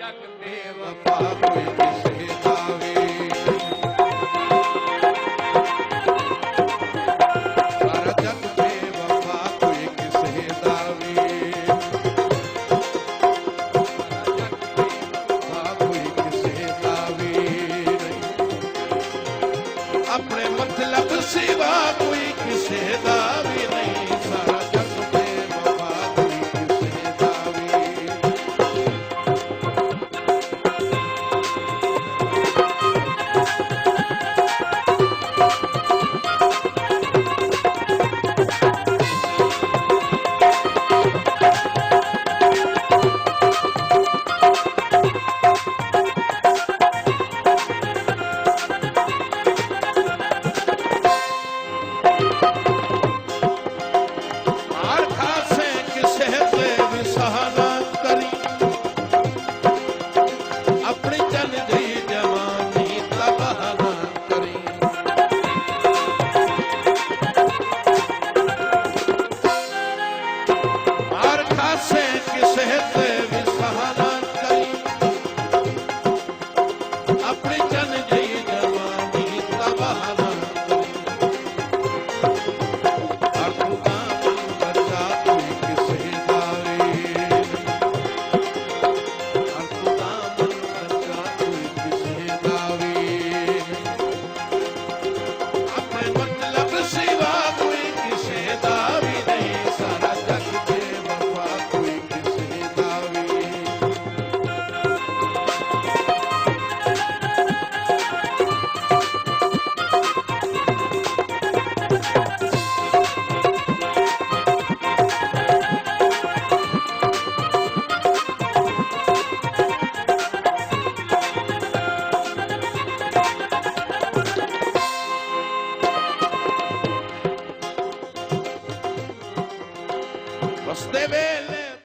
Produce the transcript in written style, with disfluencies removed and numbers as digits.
जग बेवफा कोई किसे दावे, सारा जग बेवफा कोई किसे दावे, सारा जग बेवफा कोई किसे दावे नहीं, अपने मतलब सिवा कोई किसे दावे नहीं, सारा जग बेवफा कोई किसे दावे। मार खासे किसे ते विसहाना करी, अपनी चल गई जवानी तबाह ना करी, मार खासे किसे ते विसहाना करी, अपनी चल गई जवानी तबाह ना करी, हर खुदा मन बचा कोई किसे दावे नहीं, हर खुदा मन बचा कोई किसे दावे नहीं, अपने मतलब सिवा कोई किसे दावे नहीं, सारा जग बेवफा कोई किसे दावे। रस्ते वेले